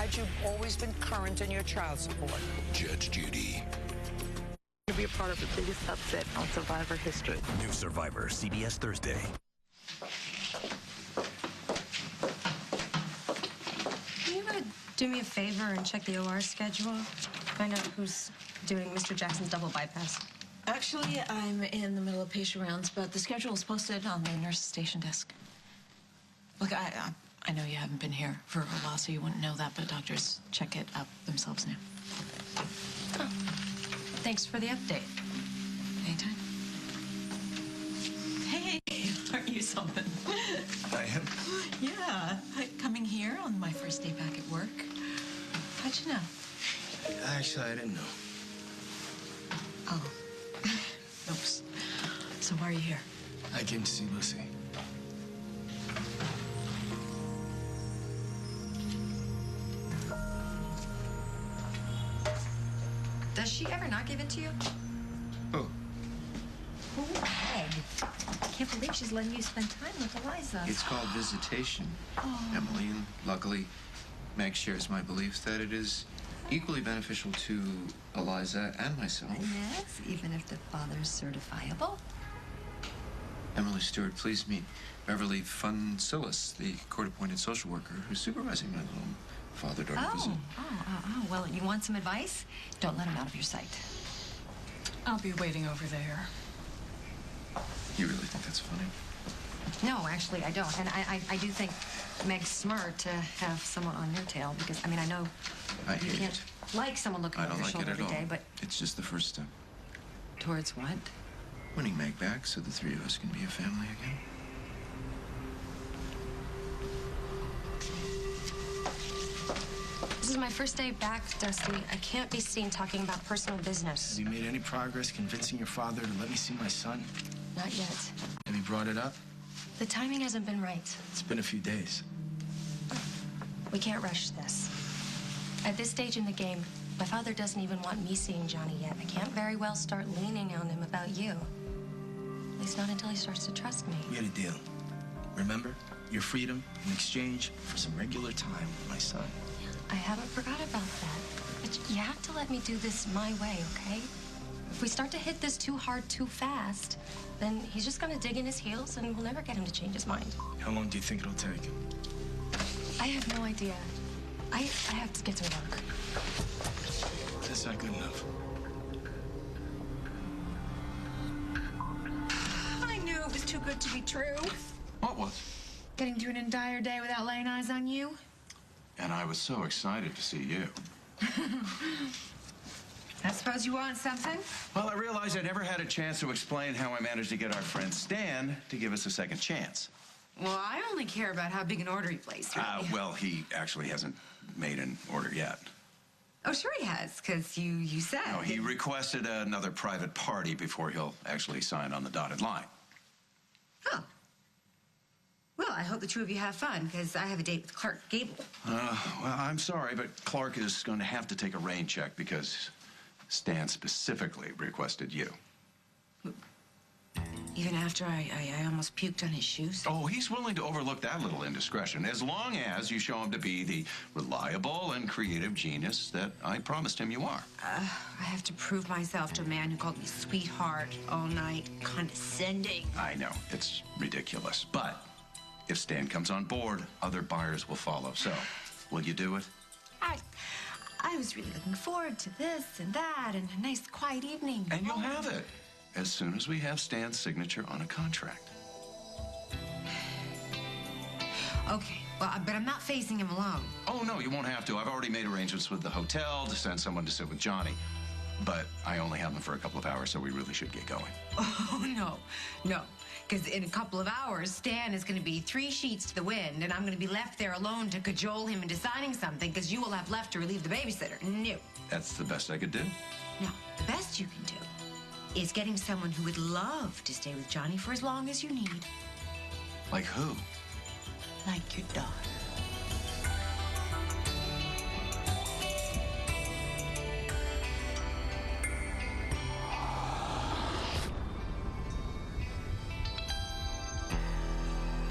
glad you've always been current in your child support. Judge Judy. To be a part of the biggest upset on Survivor history. New Survivor, CBS Thursday. Can you do me a favor and check the OR schedule? Find out who's doing Mr. Jackson's double bypass. Actually, I'm in the middle of patient rounds, but the schedule is posted on the nurse's station desk. Look, I know you haven't been here for a while, so you wouldn't know that, but doctors check it out themselves now. Oh. Thanks for the update. Anytime. Hey, aren't you something? I am? Yeah, coming here on my first day back at work. How'd you know? Actually, I didn't know. Oh. Oops. So why are you here? I came to see Lucy. Does she ever not give it to you? Oh. Oh, Meg. I can't believe she's letting you spend time with Eliza. It's called visitation, Emily, and luckily, Meg shares my belief that it is equally beneficial to Eliza and myself. Yes, even if the father's certifiable. Emily Stewart, please meet Beverly Funsilis, the court-appointed social worker who's supervising my little father-daughter visit. Well, you want some advice? Don't let him out of your sight. I'll be waiting over there. You really think that's funny? No, actually, I don't. And I do think Meg's smart to have someone on your tail because, I mean, I know you can't like someone looking over your shoulder every day, but... It's just the first step. Towards what? Winning Meg back so the three of us can be a family again. This is my first day back, Dusty. I can't be seen talking about personal business. Have you made any progress convincing your father to let me see my son? Not yet. Have you brought it up? The timing hasn't been right. It's been a few days. We can't rush this. At this stage in the game, my father doesn't even want me seeing Johnny yet. I can't very well start leaning on him about you. At least not until he starts to trust me. We had a deal. Remember? Your freedom in exchange for some regular time with my son. I haven't forgot about that. But you have to let me do this my way, okay? If we start to hit this too hard too fast, then he's just gonna dig in his heels and we'll never get him to change his mind. How long do you think it'll take? I have no idea. I have to get to work. That's not good enough. I knew it was too good to be true. What was? Getting through an entire day without laying eyes on you. And I was so excited to see you. I suppose you want something? Well, I realized I never had a chance to explain how I managed to get our friend Stan to give us a second chance. Well, I only care about how big an order he placed. Really. Well, he actually hasn't made an order yet. Oh, sure he has, because you said. No, he requested another private party before he'll actually sign on the dotted line. Oh. Well, I hope the two of you have fun, because I have a date with Clark Gable. Well, I'm sorry, but Clark is going to have to take a rain check because Stan specifically requested you. Even after I almost puked on his shoes? Oh, he's willing to overlook that little indiscretion, as long as you show him to be the reliable and creative genius that I promised him you are. I have to prove myself to a man who called me sweetheart all night, condescending. I know, it's ridiculous, but if Stan comes on board, other buyers will follow. So, will you do it? I was really looking forward to this and that and a nice quiet evening. And you'll have it as soon as we have Stan's signature on a contract. Okay, well, but I'm not facing him alone. Oh, no, you won't have to. I've already made arrangements with the hotel to send someone to sit with Johnny. But I only have them for a couple of hours, so we really should get going. Oh, no. Because in a couple of hours, Stan is going to be 3 sheets to the wind, and I'm going to be left there alone to cajole him into signing something, because you will have left to relieve the babysitter. No. That's the best I could do. No, the best you can do is getting someone who would love to stay with Johnny for as long as you need. Like who? Like your daughter.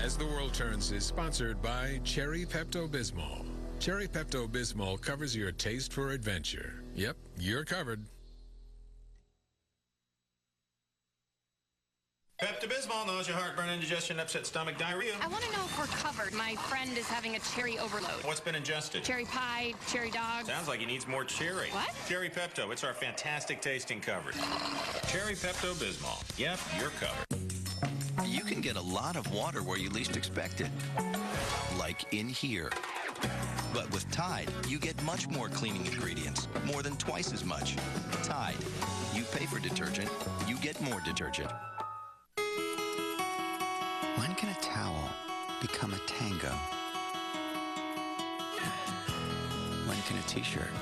As the World Turns is sponsored by Cherry Pepto-Bismol. Cherry Pepto-Bismol covers your taste for adventure. Yep, you're covered. Pepto-Bismol, nausea, heartburn, indigestion, upset stomach, diarrhea. I want to know if we're covered. My friend is having a cherry overload. What's been ingested? Cherry pie, cherry dog. Sounds like he needs more cherry. What? Cherry Pepto. It's our fantastic tasting coverage. Cherry Pepto-Bismol. Yep, you're covered. You can get a lot of water where you least expect it. Like in here. But with Tide, you get much more cleaning ingredients. More than twice as much. Tide. You pay for detergent, you get more detergent. When can a towel become a tango? When can a t-shirt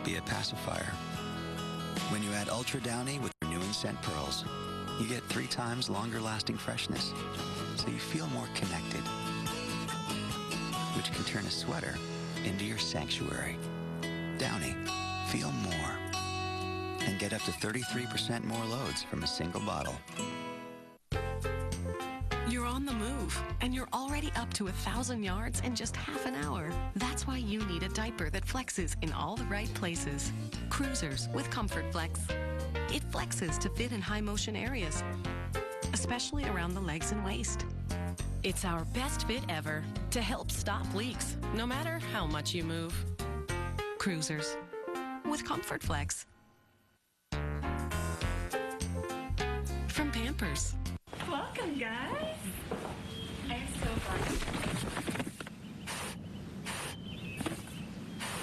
be a pacifier? When you add Ultra Downy with renewing scent pearls, you get 3 times longer lasting freshness, so you feel more connected, which can turn a sweater into your sanctuary. Downy, feel more, and get up to 33% more loads from a single bottle. You're on the move, and you're already up to 1,000 yards in just half an hour. That's why you need a diaper that flexes in all the right places. Cruisers with Comfort Flex. It flexes to fit in high motion areas, especially around the legs and waist. It's our best fit ever to help stop leaks, no matter how much you move. Cruisers with Comfort Flex. From Pampers. Welcome, guys. I'm so glad.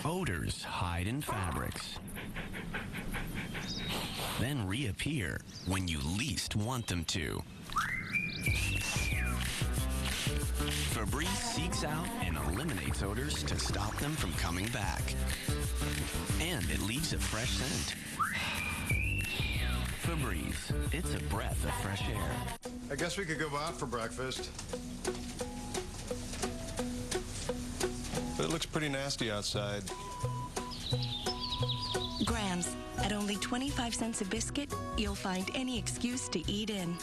Odors hide in fabrics, then reappear when you least want them to. Febreze seeks out and eliminates odors to stop them from coming back. And it leaves a fresh scent. Febreze, it's a breath of fresh air. I guess we could go out for breakfast. But it looks pretty nasty outside. Grams, at only 25 cents a biscuit, you'll find any excuse to eat in.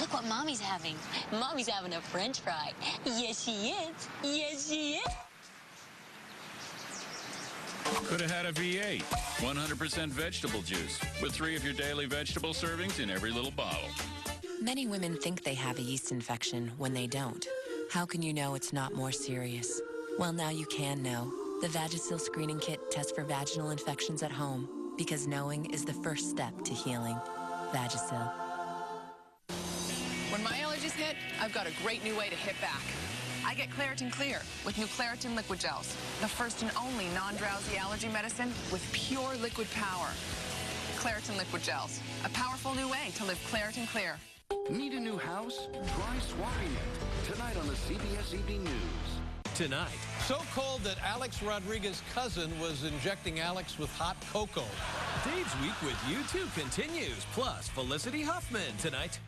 Look what Mommy's having. Mommy's having a French fry. Yes, she is. Yes, she is. Could have had a V8, 100% vegetable juice, with 3 of your daily vegetable servings in every little bottle. Many women think they have a yeast infection when they don't. How can you know it's not more serious? Well, now you can know. The Vagisil Screening Kit tests for vaginal infections at home, because knowing is the first step to healing. Vagisil. When my allergies hit, I've got a great new way to hit back. I get Claritin Clear with new Claritin Liquid Gels, the first and only non-drowsy allergy medicine with pure liquid power. Claritin Liquid Gels, a powerful new way to live Claritin Clear. Need a new house? Try swapping it. Tonight on the CBS Evening News. Tonight, so cold that Alex Rodriguez's cousin was injecting Alex with hot cocoa. Dave's Week with You Too continues. Plus, Felicity Huffman tonight.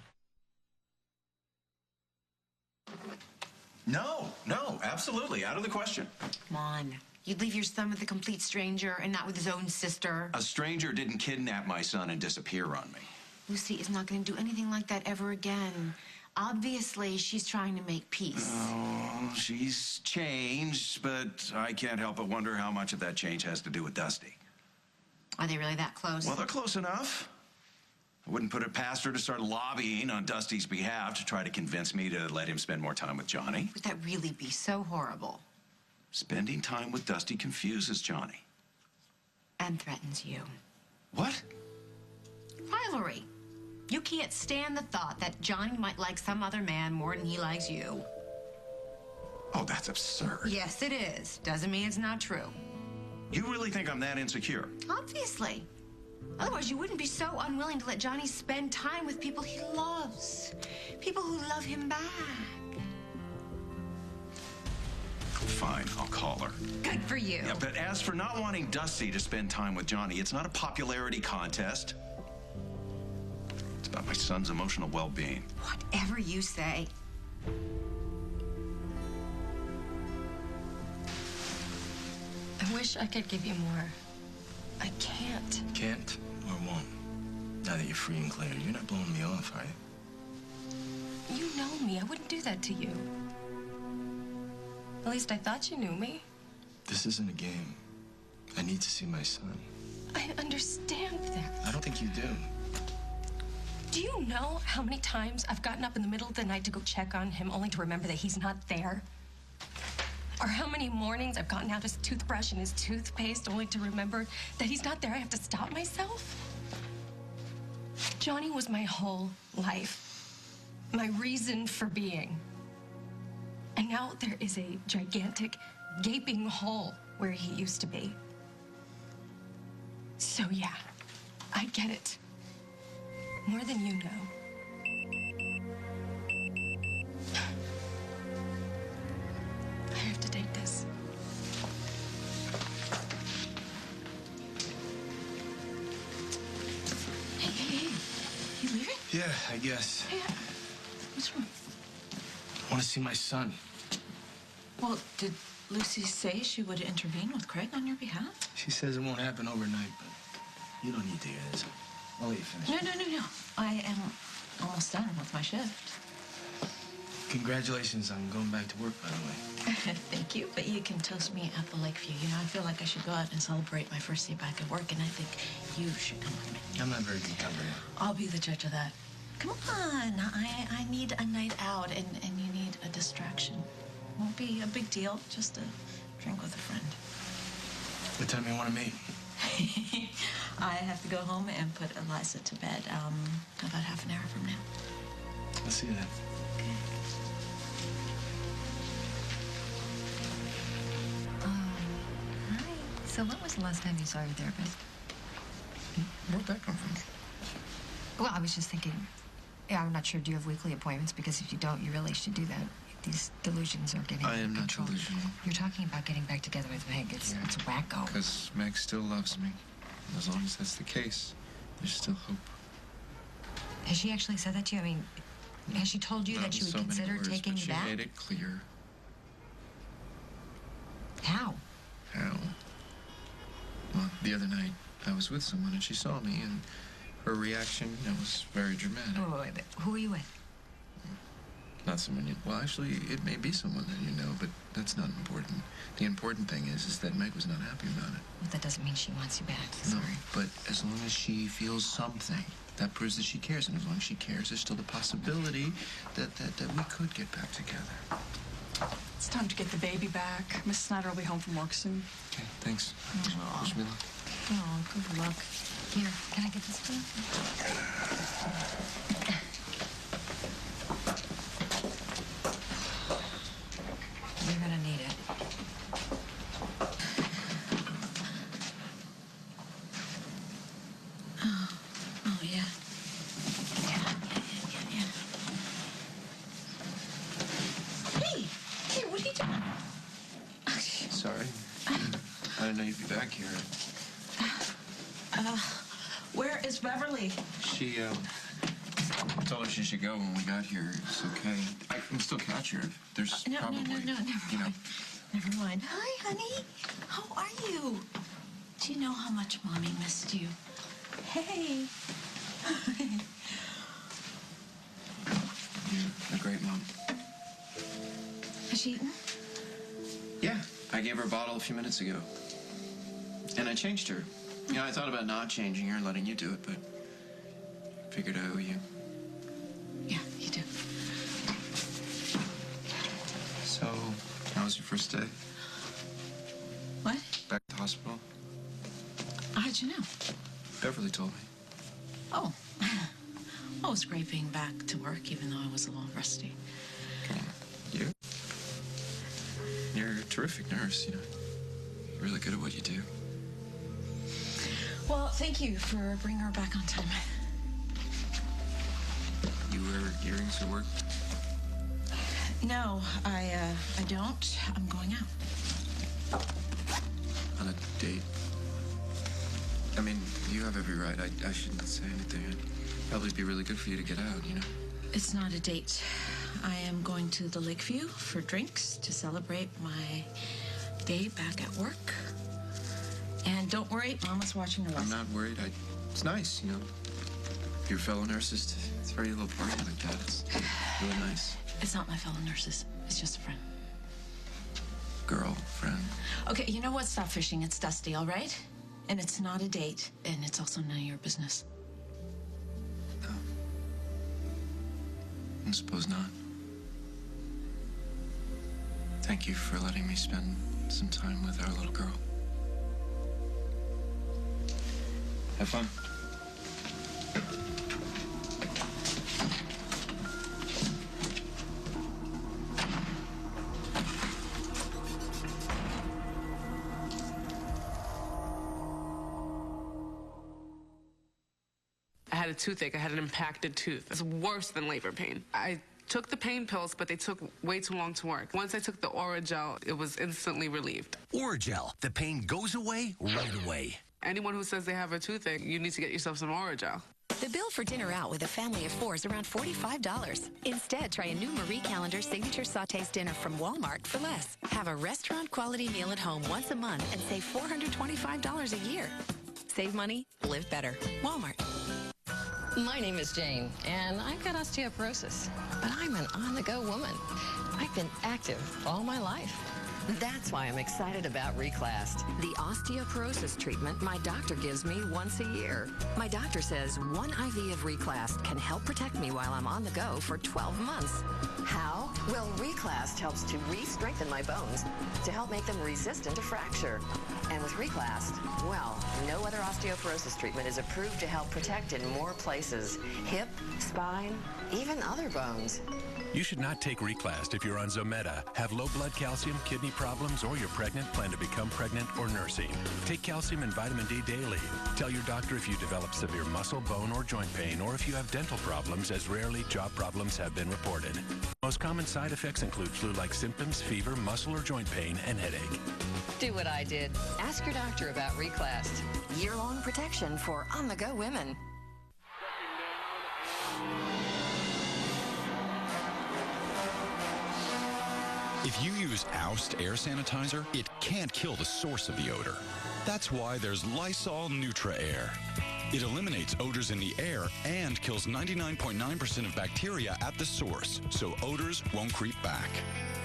No, absolutely, out of the question. Come on. You'd leave your son with a complete stranger and not with his own sister. A stranger didn't kidnap my son and disappear on me. Lucy is not going to do anything like that ever again. Obviously, she's trying to make peace. Oh, she's changed, but I can't help but wonder how much of that change has to do with Dusty. Are they really that close? Well, they're close enough. I wouldn't put it past her to start lobbying on Dusty's behalf to try to convince me to let him spend more time with Johnny. Would that really be so horrible? Spending time with Dusty confuses Johnny. And threatens you. What? Rivalry. You can't stand the thought that Johnny might like some other man more than he likes you. Oh, that's absurd. Yes, it is. Doesn't mean it's not true. You really think I'm that insecure? Obviously. Otherwise, you wouldn't be so unwilling to let Johnny spend time with people he loves. People who love him back. Fine, I'll call her. Good for you. Yeah, but as for not wanting Dusty to spend time with Johnny, it's not a popularity contest. It's about my son's emotional well-being. Whatever you say. I wish I could give you more. I can't. Can't or won't? Now that you're free and clear, you're not blowing me off, are you? You know me. I wouldn't do that to you. At least I thought you knew me. This isn't a game. I need to see my son. I understand that. I don't think you do. Do you know how many times I've gotten up in the middle of the night to go check on him only to remember that he's not there? Or how many mornings I've gotten out his toothbrush and his toothpaste only to remember that he's not there? I have to stop myself? Johnny was my whole life, my reason for being. And now there is a gigantic, gaping hole where he used to be. So yeah, I get it. More than you know. I have to take this. Hey, you leaving? Yeah, I guess. Hey, what's wrong? I want to see my son. Well, did Lucy say she would intervene with Craig on your behalf? She says it won't happen overnight, but you don't need to hear this. I'll let you finish. No. I am almost done with my shift. Congratulations on going back to work, by the way. Thank you, but you can toast me at the Lakeview. You know, I feel like I should go out and celebrate my first day back at work, and I think you should come with me. I'm not very good company. I'll be the judge of that. Come on, I need a night out, and you need a distraction. Won't be a big deal, just a drink with a friend. What time do you want to meet? I have to go home and put Eliza to bed about half an hour from now. I'll see you then. Okay. Hi. So when was the last time you saw your therapist? Where'd that come from? Well, I was just thinking, yeah, I'm not sure. Do you have weekly appointments? Because if you don't, you really should do that. These delusions are getting I am out of not control. delusional. You're talking about getting back together with Meg. It's wacko. Because Meg still loves me. And as long as that's the case, there's still hope. Has she actually said that to you? I mean, has she told you that she would consider taking you back? She made it clear. How? How? Well, the other night, I was with someone and she saw me, and her reaction, was very dramatic. Oh, wait. Who are you with? Not someone you... Well, actually, it may be someone that you know, but that's not important. The important thing is that Meg was not happy about it. Well, that doesn't mean she wants you back. No, but as long as she feels something, that proves that she cares. And as long as she cares, there's still the possibility that we could get back together. It's time to get the baby back. Miss Snyder will be home from work soon. Okay, thanks. Wish me luck. Oh, good luck. Here, can I get this for you? You're gonna need it. Oh, yeah. Yeah. Hey, what are you doing? Sorry. I didn't know you'd be back here. Where is Beverly? She, I told her she should go when we got here. It's okay. I can still catch her. There's No, probably, never mind. Hi, honey. How are you? Do you know how much Mommy missed you? Hey. You're a great mom. Has she eaten? Yeah, I gave her a bottle a few minutes ago. And I changed her. I thought about not changing her and letting you do it, but figured I owe you. Yeah, you do. So, how was your first day? What? Back at the hospital? How'd you know? Beverly told me. Oh. Well, it was great being back to work, even though I was a little rusty. You? You're a terrific nurse, You're really good at what you do. Well, thank you for bringing her back on time. You wear earrings at work? No, I don't. I'm going out. On a date? I mean, you have every right. I shouldn't say anything. It'd probably be really good for you to get out, It's not a date. I am going to the Lakeview for drinks to celebrate my day back at work. And don't worry, Mama's watching the I'm not worried. It's nice, Your fellow nurses, it's a very little party like that. It's really nice. It's not my fellow nurses. It's just a friend. girlfriend. Okay, you know what? Stop fishing. It's Dusty, all right? And it's not a date, and it's also none of your business. I suppose not. Thank you for letting me spend some time with our little girl. Have fun. I had a toothache. I had an impacted tooth. It's worse than labor pain. I took the pain pills, but they took way too long to work. Once I took the Oragel, it was instantly relieved. Oragel. The pain goes away right away. Anyone who says they have a toothache, you need to get yourself some Oragel. The bill for dinner out with a family of 4 is around $45. Instead, try a new Marie Callender Signature Sautés dinner from Walmart for less. Have a restaurant-quality meal at home once a month and save $425 a year. Save money, live better. Walmart. My name is Jane, and I've got osteoporosis, but I'm an on-the-go woman. I've been active all my life. That's why I'm excited about Reclast. The osteoporosis treatment my doctor gives me once a year. My doctor says one IV of Reclast can help protect me while I'm on the go for 12 months. How? Well, Reclast helps to re-strengthen my bones to help make them resistant to fracture. And with Reclast, well, no other osteoporosis treatment is approved to help protect in more places. Hip, spine, even other bones. You should not take Reclast if you're on Zometa, have low blood calcium, kidney problems, or you're pregnant, plan to become pregnant, or nursing. Take calcium and vitamin D daily. Tell your doctor if you develop severe muscle, bone, or joint pain, or if you have dental problems, as rarely jaw problems have been reported. Most common side effects include flu-like symptoms, fever, muscle or joint pain, and headache. Do what I did. Ask your doctor about Reclast. Year-long protection for on-the-go women. If you use Oust air sanitizer, it can't kill the source of the odor. That's why there's Lysol Neutra Air. It eliminates odors in the air and kills 99.9% of bacteria at the source, so odors won't creep back.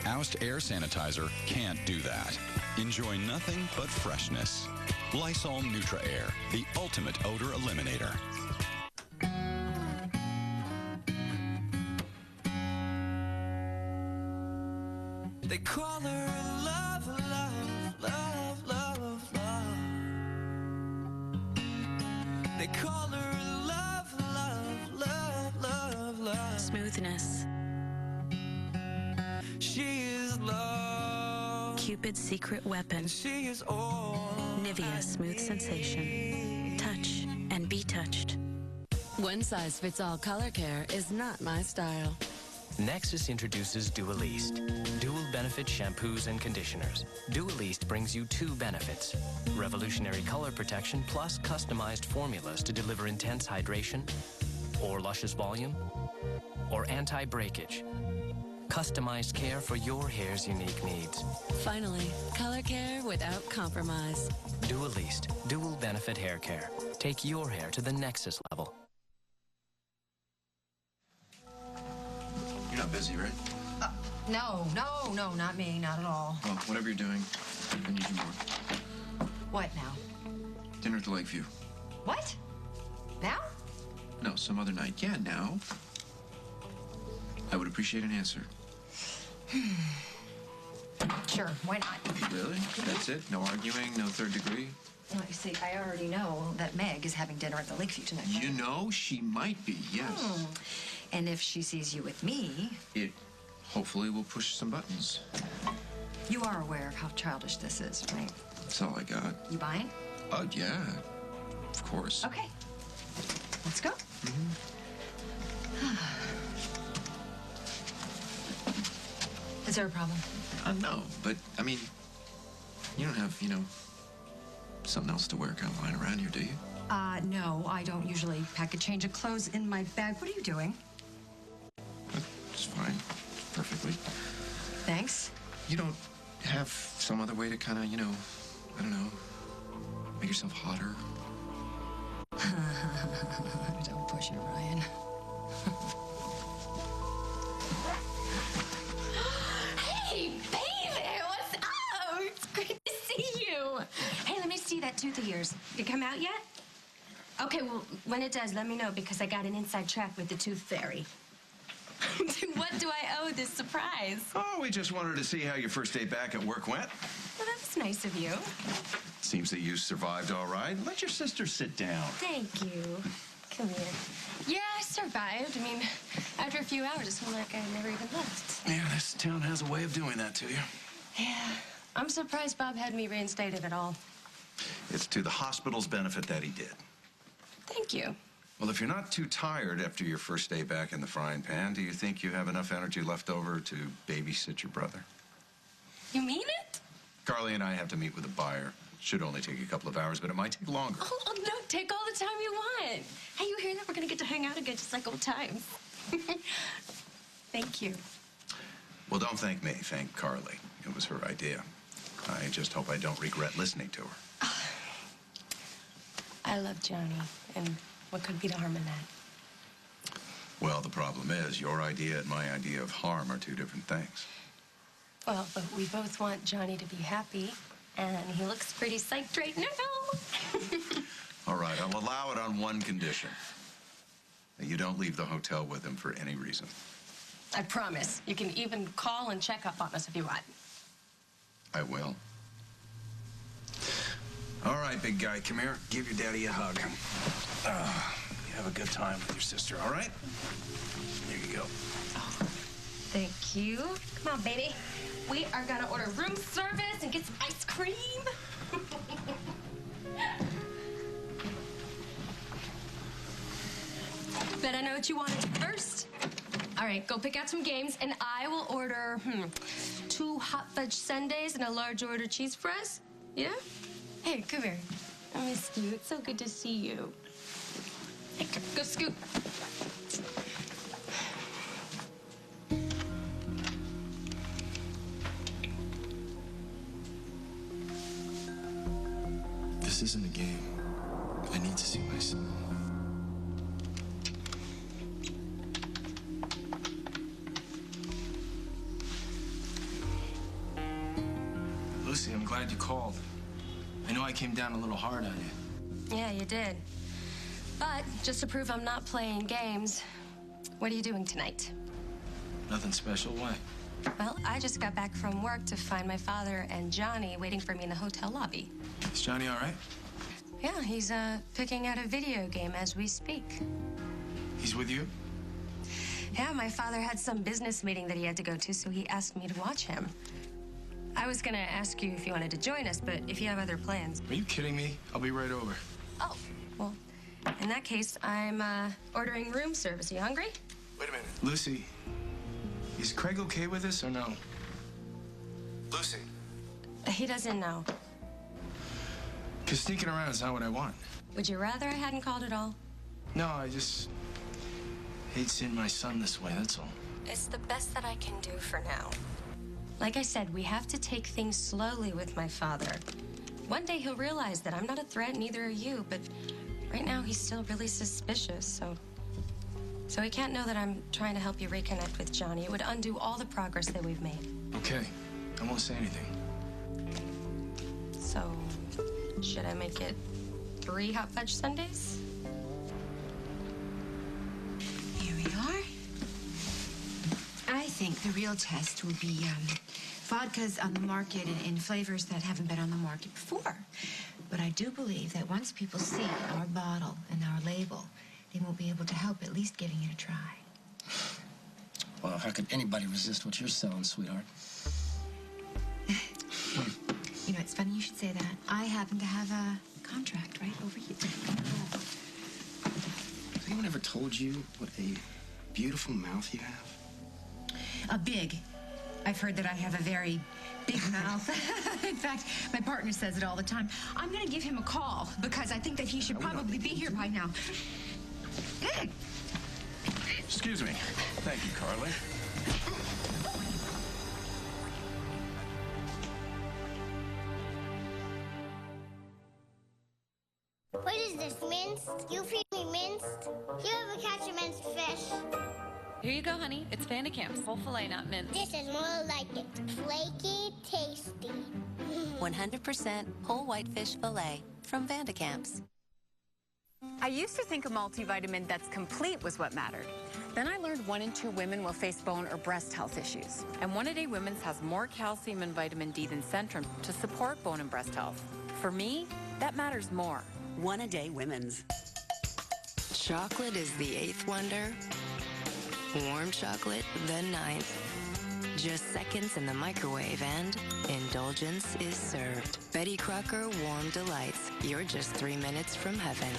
Oust air sanitizer can't do that. Enjoy nothing but freshness. Lysol Neutra Air, the ultimate odor eliminator. They call her love, love, love, love, love. They call her love, love, love, love, love. Smoothness. She is love. Cupid's secret weapon. She is all Nivea Smooth Sensation. Touch and be touched. One size fits all color care is not my style. Nexus introduces Dualiste, dual benefit shampoos and conditioners. Dualiste brings you 2 benefits: revolutionary color protection plus customized formulas to deliver intense hydration, or luscious volume, or anti-breakage. Customized care for your hair's unique needs. Finally, color care without compromise. Dualiste, dual benefit hair care. Take your hair to the Nexus level. You're not busy, right? No, not me, not at all. Well, whatever you're doing, I need you more. What now? Dinner at the Lakeview. What? Now? No, some other night. Yeah, now. I would appreciate an answer. Sure, why not? Really? That's it? No arguing? No third degree? Well, you see, I already know that Meg is having dinner at the Lakeview tonight. You know, she might be, yes. And if she sees you with me... It hopefully will push some buttons. You are aware of how childish this is, right? That's all I got. You buying? Oh, yeah. Of course. Okay. Let's go. Is there a problem? No, but, I mean, you don't have, something else to wear kind of lying around here, do you? No, I don't usually pack a change of clothes in my bag. What are you doing? It's fine. Perfectly. Thanks. You don't have some other way to kind of, I don't know, make yourself hotter? Don't push it, Ryan. Hey, baby, what's up? you. Hey, let me see that tooth of yours. It come out yet? Okay, well, when it does, let me know because I got an inside track with the tooth fairy. What do I owe this surprise? Oh, we just wanted to see how your first day back at work went. Well, that was nice of you. Seems that you survived all right. Let your sister sit down. Thank you. Come here. Yeah, I survived. I mean, after a few hours, it seemed like I never even left. Yeah, this town has a way of doing that to you. Yeah, I'm surprised Bob had me reinstated at all. It's to the hospital's benefit that he did. Thank you. Well, if you're not too tired after your first day back in the frying pan, do you think you have enough energy left over to babysit your brother? You mean it? Carly and I have to meet with a buyer. Should only take a couple of hours, but it might take longer. Oh, no, take all the time you want. Hey, you hear that? We're going to get to hang out again just like old times. Thank you. Well, don't thank me. Thank Carly. It was her idea. I just hope I don't regret listening to her. I love Johnny, and what could be the harm in that? Well, the problem is your idea and my idea of harm are two different things. Well, but we both want Johnny to be happy, and he looks pretty psyched right now. All right, I'll allow it on one condition. That you don't leave the hotel with him for any reason. I promise. You can even call and check up on us if you want. I will. All right, big guy, come here. Give your daddy a hug. You have a good time with your sister, all right? Here you go. Thank you. Come on, baby. We are gonna order room service and get some ice cream. Bet I know what you wanted first. All right, go pick out some games, and I will order 2 hot fudge sundaes and a large order cheese fries. Yeah? Hey, come here. I missed you. It's so good to see you. Hey, go scoot. This isn't a game. I need to see my son. Lucy, I'm glad you called. I know I came down a little hard on you. Yeah, you did. But just to prove I'm not playing games, what are you doing tonight? Nothing special. Why? Well, I just got back from work to find my father and Johnny waiting for me in the hotel lobby. Is Johnny all right? Yeah, he's picking out a video game as we speak. He's with you? Yeah, my father had some business meeting that he had to go to, so he asked me to watch him. I was gonna ask you if you wanted to join us, but if you have other plans. Are you kidding me? I'll be right over. Oh, well, in that case, I'm ordering room service. Are you hungry? Wait a minute. Lucy, is Craig okay with this or no? Lucy. He doesn't know. Because sneaking around is not what I want. Would you rather I hadn't called at all? No, I just hate seeing my son this way, that's all. It's the best that I can do for now. Like I said, we have to take things slowly with my father. One day he'll realize that I'm not a threat, neither are you, but right now he's still really suspicious, so he can't know that I'm trying to help you reconnect with Johnny. It would undo all the progress that we've made. Okay, I won't say anything. So, should I make it 3 hot fudge sundaes? Here we are. I think the real test will be vodkas on the market in flavors that haven't been on the market before. But I do believe that once people see our bottle and our label, they won't be able to help at least giving it a try. Well, how could anybody resist what you're selling, sweetheart? You know, it's funny you should say that. I happen to have a contract right over here. Has anyone ever told you what a beautiful mouth you have? Big. I've heard that I have a very big mouth. In fact, my partner says it all the time. I'm going to give him a call because I think that he should probably be here by now. Excuse me. Thank you, Carly. What is this, minced? You feed me minced? You ever catch a minced fish? Here you go, honey. It's Vandicam's full filet, not mint. This is more like it. Flaky, tasty. 100% whole whitefish fillet from Vandicamps. I used to think a multivitamin that's complete was what mattered. Then I learned 1 in 2 women will face bone or breast health issues. And One-A-Day Women's has more calcium and vitamin D than Centrum to support bone and breast health. For me, that matters more. One-A-Day Women's. Chocolate is the 8th wonder. Warm chocolate, the 9th. Just seconds in the microwave and indulgence is served. Betty Crocker Warm Delights. You're just 3 minutes from heaven.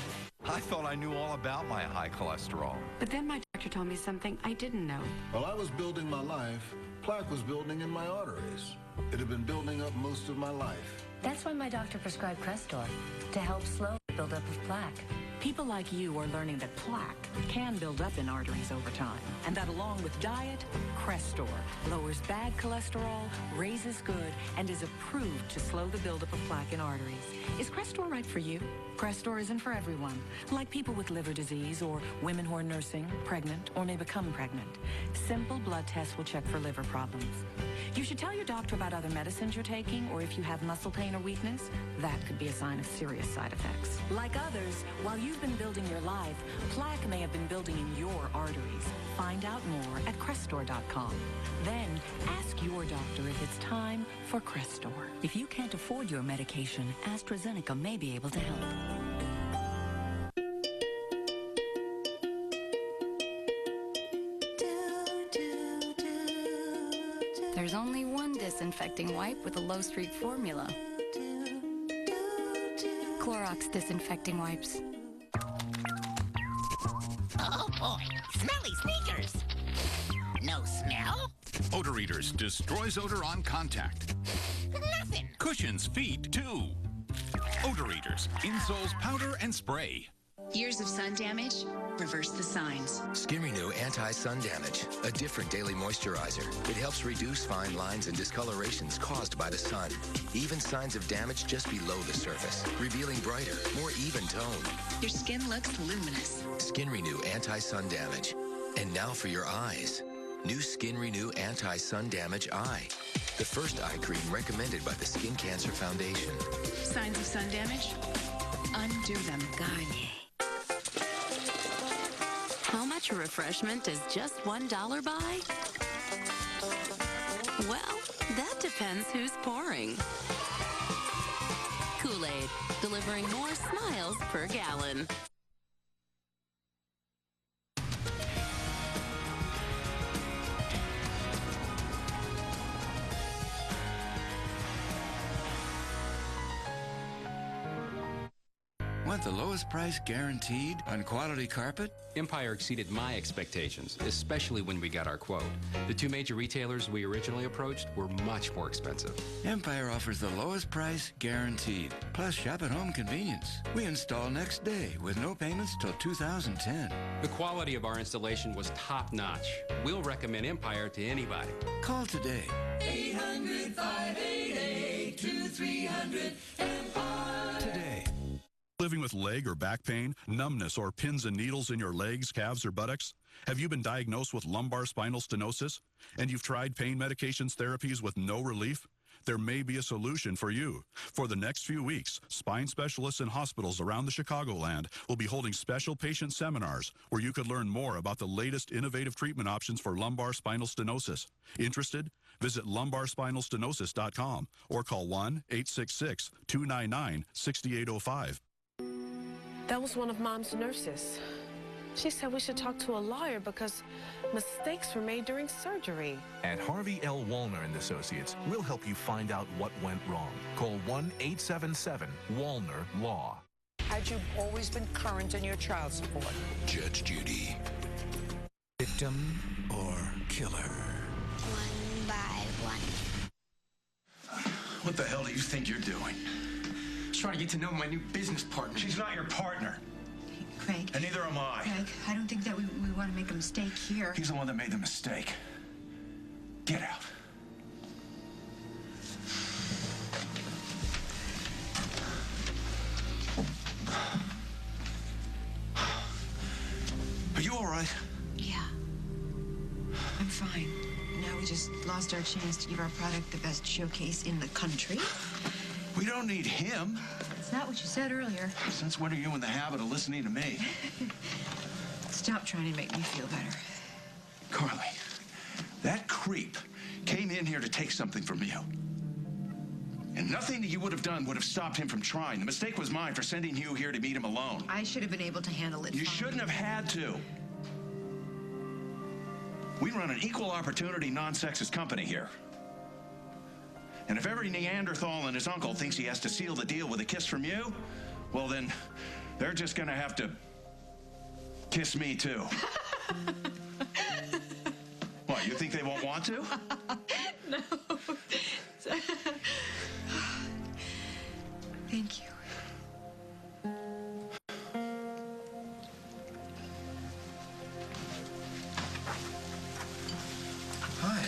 I thought I knew all about my high cholesterol. But then my doctor told me something I didn't know. While I was building my life, plaque was building in my arteries. It had been building up most of my life. That's why my doctor prescribed Crestor, to help slow the buildup of plaque. People like you are learning that plaque can build up in arteries over time, and that along with diet, Crestor lowers bad cholesterol, raises good, and is approved to slow the buildup of plaque in arteries. Is Crestor right for you? Crestor isn't for everyone, like people with liver disease or women who are nursing, pregnant, or may become pregnant. Simple blood tests will check for liver problems. You should tell your doctor about other medicines you're taking, or if you have muscle pain or weakness, that could be a sign of serious side effects. Like others, while you've been building your life, plaque may have been building in your arteries. Find out more at Crestor.com. Then ask your doctor if it's time for Crestor. If you can't afford your medication, AstraZeneca may be able to help. There's only one disinfecting wipe with a low-streak formula. Clorox disinfecting wipes. Oh boy, smelly sneakers. No smell? Odor Eaters destroys odor on contact. Nothing. Cushions feed too. Odor Eaters, insoles, powder, and spray. Years of sun damage? Reverse the signs. Skin Renew Anti-Sun Damage, a different daily moisturizer. It helps reduce fine lines and discolorations caused by the sun. Even signs of damage just below the surface, revealing brighter, more even tone. Your skin looks luminous. Skin Renew Anti-Sun Damage. And now for your eyes. New Skin Renew Anti-Sun Damage Eye. The first eye cream recommended by the Skin Cancer Foundation. Signs of sun damage? Undo them. Garnier. How much a refreshment does just $1 buy? Well, that depends who's pouring. Kool-Aid, delivering more smiles per gallon. Want the lowest price guaranteed on quality carpet? Empire exceeded my expectations, especially when we got our quote. The 2 major retailers we originally approached were much more expensive. Empire offers the lowest price guaranteed, plus shop-at-home convenience. We install next day with no payments till 2010. The quality of our installation was top-notch. We'll recommend Empire to anybody. Call today. 800-588-2300 Empire. Today. Living with leg or back pain, numbness, or pins and needles in your legs, calves, or buttocks? Have you been diagnosed with lumbar spinal stenosis? And you've tried pain medications, therapies with no relief? There may be a solution for you. For the next few weeks, spine specialists in hospitals around the Chicagoland will be holding special patient seminars where you could learn more about the latest innovative treatment options for lumbar spinal stenosis. Interested? Visit lumbarspinalstenosis.com or call 1-866-299-6805. That was one of Mom's nurses. She said we should talk to a lawyer because mistakes were made during surgery. At Harvey L. Wallner and Associates, we'll help you find out what went wrong. Call 1-877-WALLNER-LAW. Had you always been current in your child support? Judge Judy. Victim or killer? One by one. What the hell do you think you're doing? Trying to get to know my new business partner. She's not your partner. Craig. And neither am I. Craig, I don't think that we want to make a mistake here. He's the one that made the mistake. Get out. Are you all right? Yeah. fine. Now we just lost our chance to give our product the best showcase in the country. We don't need him. It's not what you said earlier. Since when are you in the habit of listening to me? Stop trying to make me feel better. Carly, that creep came in here to take something from you. And nothing that you would have done would have stopped him from trying. The mistake was mine for sending you here to meet him alone. I should have been able to handle it. You shouldn't have had to. We run an equal opportunity, non-sexist company here. And if every Neanderthal and his uncle thinks he has to seal the deal with a kiss from you, well then, they're just gonna have to kiss me too. What, you think they won't want to? No. Thank you. Hi.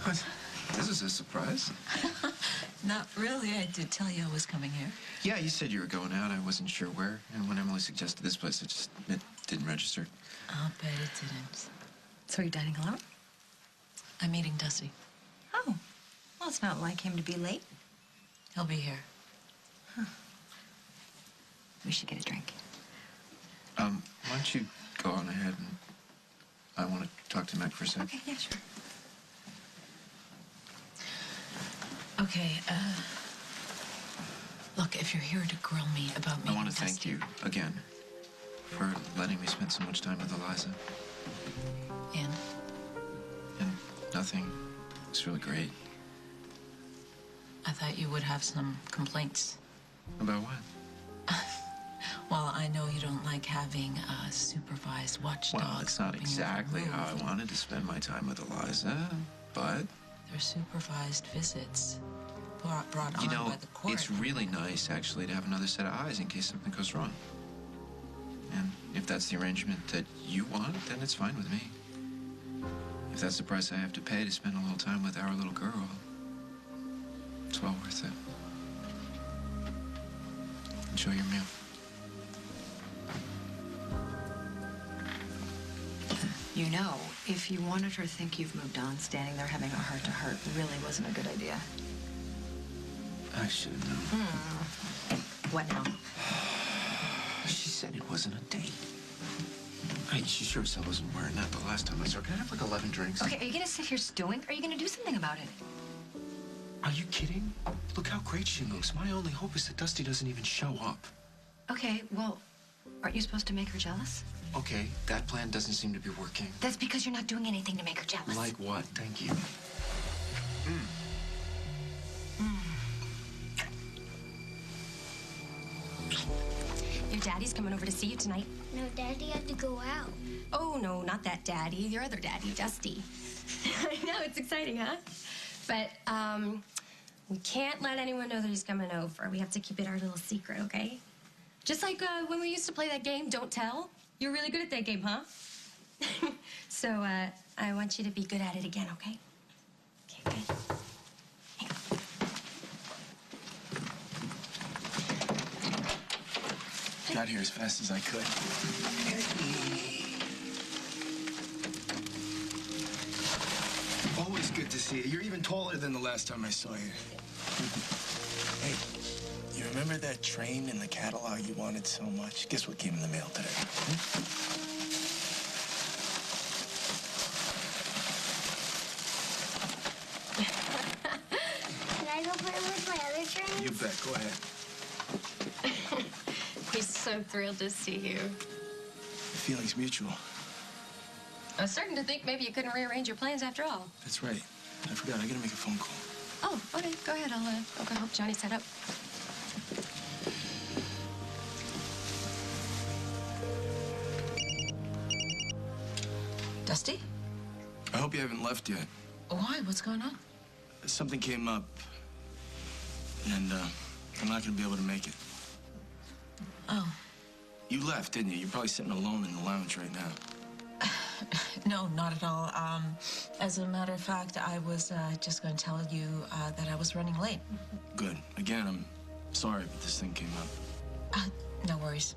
What? This is a surprise. Not really. I did tell you I was coming here. Yeah, you said you were going out. I wasn't sure where. And when Emily suggested this place, it didn't register. I'll bet it didn't. So you're dining alone? I'm meeting Dusty. Oh. Well, it's not like him to be late. He'll be here. Huh. We should get a drink. Why don't you go on ahead and I want to talk to Mac for a second. Okay, yeah, sure. Okay, look, if you're here to grill me about meeting I want to thank Dusty, you again for letting me spend so much time with Eliza. And? And nothing. It's really great. I thought you would have some complaints. About what? Well, I know you don't like having a supervised watchdog. Well, it's not exactly how I wanted to spend my time with Eliza, but... They're supervised visits brought You on know, by the court. it's really nice, actually, to have another set of eyes in case something goes wrong. And if that's the arrangement that you want, then it's fine with me. If that's the price I have to pay to spend a little time with our little girl, it's well worth it. Enjoy your meal. You know, if you wanted her to think you've moved on, standing there having a heart-to-heart really wasn't a good idea. I should have known. What now? She said it wasn't a date. Hey, she sure as hell wasn't wearing that the last time I saw her. Can I have like 11 drinks? Okay, are you gonna sit here stewing, or are you gonna do something about it? Are you kidding? Look how great she looks. My only hope is that Dusty doesn't even show up. Okay, well, aren't you supposed to make her jealous? Okay, that plan doesn't seem to be working. That's because you're not doing anything to make her jealous. Like what? Thank you. Your daddy's coming over to see you tonight. No, Daddy had to go out. Oh, no, not that daddy. Your other daddy, Dusty. I know, it's exciting, huh? But, we can't let anyone know that he's coming over. We have to keep it our little secret, okay? Just like when we used to play that game, Don't Tell. You're really good at that game, huh? So, I want you to be good at it again, okay? Okay, good. Got here as fast as I could. Always good to see you. You're even taller than the last time I saw you. Hey, you remember that train in the catalog you wanted so much? Guess what came in the mail today? Can I go play with my other trains? You bet. Go ahead. He's so thrilled to see you. The feeling's mutual. I was starting to think maybe you couldn't rearrange your plans after all. That's right. I forgot. I gotta make a phone call. Oh, okay, go ahead. I'll go help Johnny set up. Dusty? I hope you haven't left yet. Why? What's going on? Something came up, and I'm not gonna be able to make it. Oh. You left, didn't you? You're probably sitting alone in the lounge right now. No, not at all. As a matter of fact, I was just going to tell you that I was running late. Good. Again, I'm sorry, but this thing came up. No worries.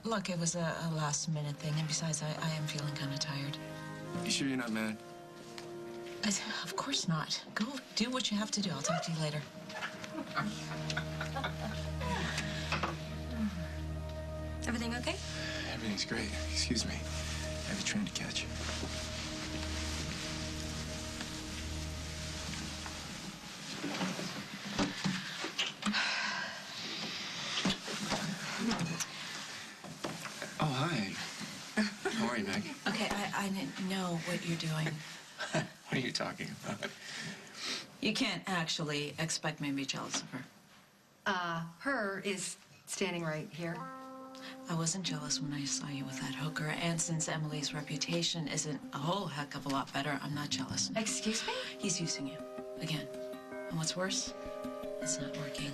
Look, it was a last-minute thing, and besides, I am feeling kind of tired. You sure you're not mad? Of course not. Go do what you have to do. I'll talk to you later. Everything okay? Everything's great. Excuse me. I have a train to catch. Oh, hi. How are you, Maggie? Okay, I didn't know what you're doing. What are you talking about? You can't actually expect me to be jealous of her. Her is standing right here. I wasn't jealous when I saw you with that hooker, and since Emily's reputation isn't a whole heck of a lot better, I'm not jealous. Excuse me? He's using you. Again. And what's worse, it's not working.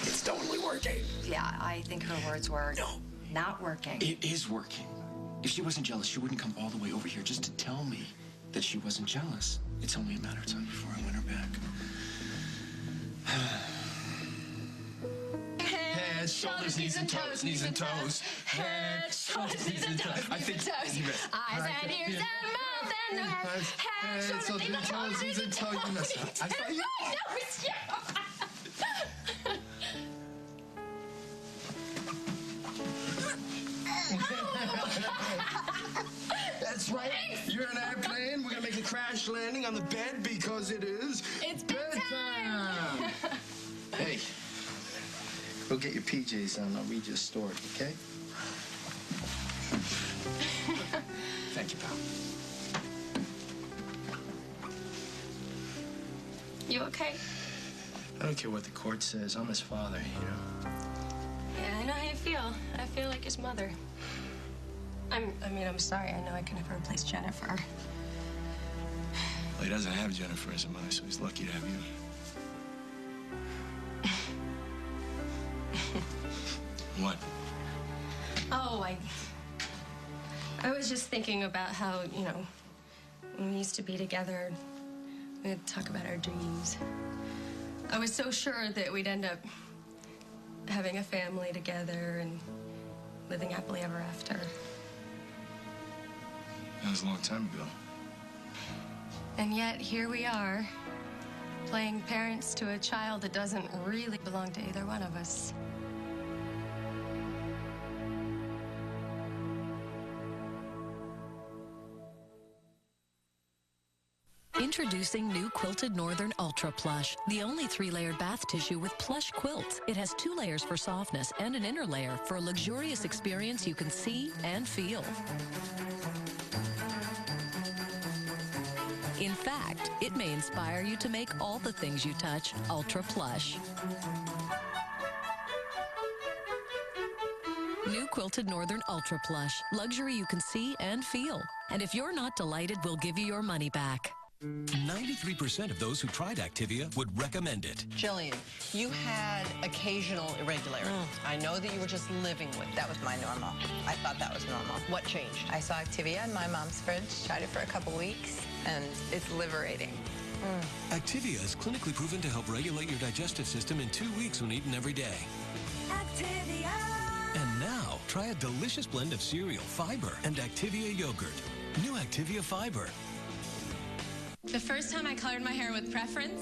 It's totally working. Yeah, I think her words were not working. It is working. If she wasn't jealous, she wouldn't come all the way over here just to tell me that she wasn't jealous. It's only a matter of time before I win her back. Head, shoulders, knees and toes, knees and toes. Head, shoulders, knees and toes, I think eyes and ears and mouth and nose. Head, shoulders, knees and toes, knees and toes. You messed up. I thought you... No, it's you. That's right. You're in an airplane. We're gonna make a crash landing on the bed because it's bedtime. Hey, go get your PJs on. I'll read you a story, okay? Thank you, pal. You okay? I don't care what the court says. I'm his father, you know. Yeah, I know how you feel. I feel like his mother. I'm sorry. I know I could never replace Jennifer. Well, he doesn't have Jennifer as a mother, so he's lucky to have you. What? Oh, I was just thinking about how, when we used to be together, we'd talk about our dreams. I was so sure that we'd end up having a family together and living happily ever after. That was a long time ago. And yet, here we are, playing parents to a child that doesn't really belong to either one of us. Introducing new Quilted Northern Ultra Plush, the only 3-layered bath tissue with plush quilts. It has 2 layers for softness and an inner layer for a luxurious experience you can see and feel. In fact, it may inspire you to make all the things you touch ultra plush. New Quilted Northern Ultra Plush, luxury you can see and feel. And if you're not delighted, we'll give you your money back. 93% of those who tried Activia would recommend it. Jillian, you had occasional irregularities. I know that you were just living with. That was my normal. I thought that was normal. What changed? I saw Activia in my mom's fridge, tried it for a couple weeks, and it's liberating. Activia is clinically proven to help regulate your digestive system in 2 weeks when eaten every day. Activia! And now, try a delicious blend of cereal, fiber, and Activia yogurt. New Activia Fiber. The first time I colored my hair with Preference,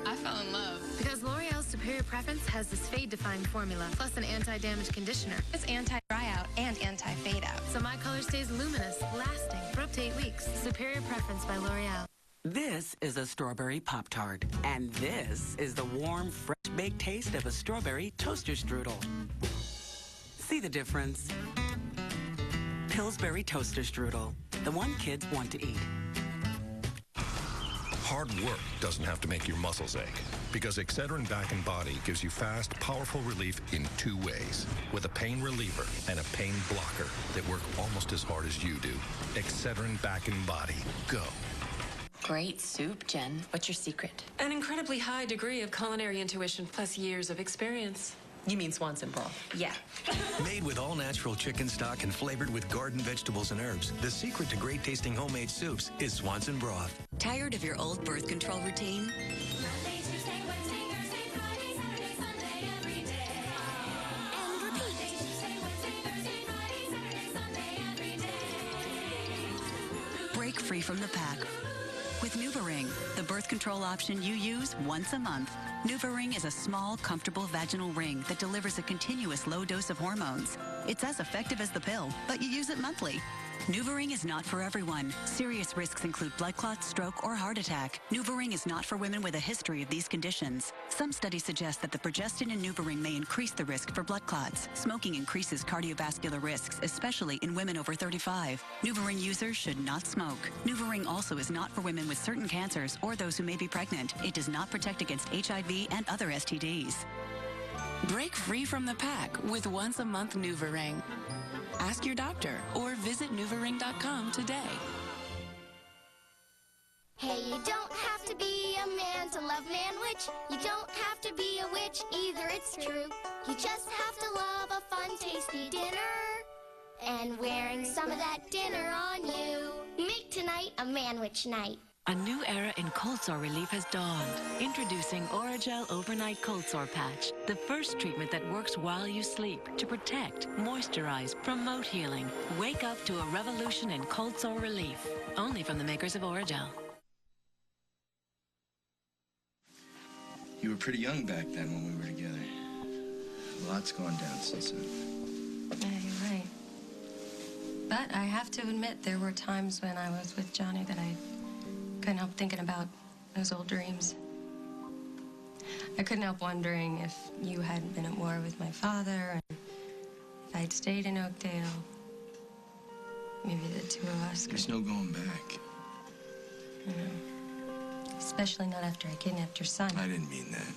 I fell in love. Because L'Oreal's Superior Preference has this fade-defying formula, plus an anti-damage conditioner. It's anti-dry out and anti-fade out. So my color stays luminous, lasting for up to 8 weeks. Superior Preference by L'Oreal. This is a strawberry Pop-Tart, and this is the warm, fresh-baked taste of a strawberry toaster strudel. See the difference? Pillsbury Toaster Strudel, the one kids want to eat. Hard work doesn't have to make your muscles ache, because Excedrin Back and Body gives you fast, powerful relief in 2 ways, with a pain reliever and a pain blocker that work almost as hard as you do. Excedrin Back and Body. Go. Great soup, Jen. What's your secret? An incredibly high degree of culinary intuition plus years of experience. You mean Swanson broth? Yeah. Made with all-natural chicken stock and flavored with garden vegetables and herbs, the secret to great-tasting homemade soups is Swanson broth. Tired of your old birth control routine? free from the pack. With NuvaRing, the birth control option you use once a month. NuvaRing is a small, comfortable vaginal ring that delivers a continuous low dose of hormones. It's as effective as the pill, but you use it monthly. NuvaRing is not for everyone. Serious risks include blood clots, stroke, or heart attack. NuvaRing is not for women with a history of these conditions. Some studies suggest that the progestin in NuvaRing may increase the risk for blood clots. Smoking increases cardiovascular risks, especially in women over 35. NuvaRing users should not smoke. NuvaRing also is not for women with certain cancers or those who may be pregnant. It does not protect against HIV and other STDs. Break free from the pack with once-a-month NuvaRing. Ask your doctor or visit NuvaRing.com today. Hey, you don't have to be a man to love Manwich. You don't have to be a witch either, it's true. You just have to love a fun, tasty dinner. And wearing some of that dinner on you. Make tonight a Manwich night. A new era in cold sore relief has dawned. Introducing Oragel Overnight Cold Sore Patch, the first treatment that works while you sleep to protect, moisturize, promote healing. Wake up to a revolution in cold sore relief. Only from the makers of Oragel. You were pretty young back then when we were together. A lot's gone down since then. Yeah, you're right. But I have to admit, there were times when I was with Johnny that I couldn't help thinking about those old dreams. I couldn't help wondering if you hadn't been at war with my father, and if I'd stayed in Oakdale. Maybe the two of us could... There's no going back. You know, especially not after I kidnapped your son. I didn't mean that.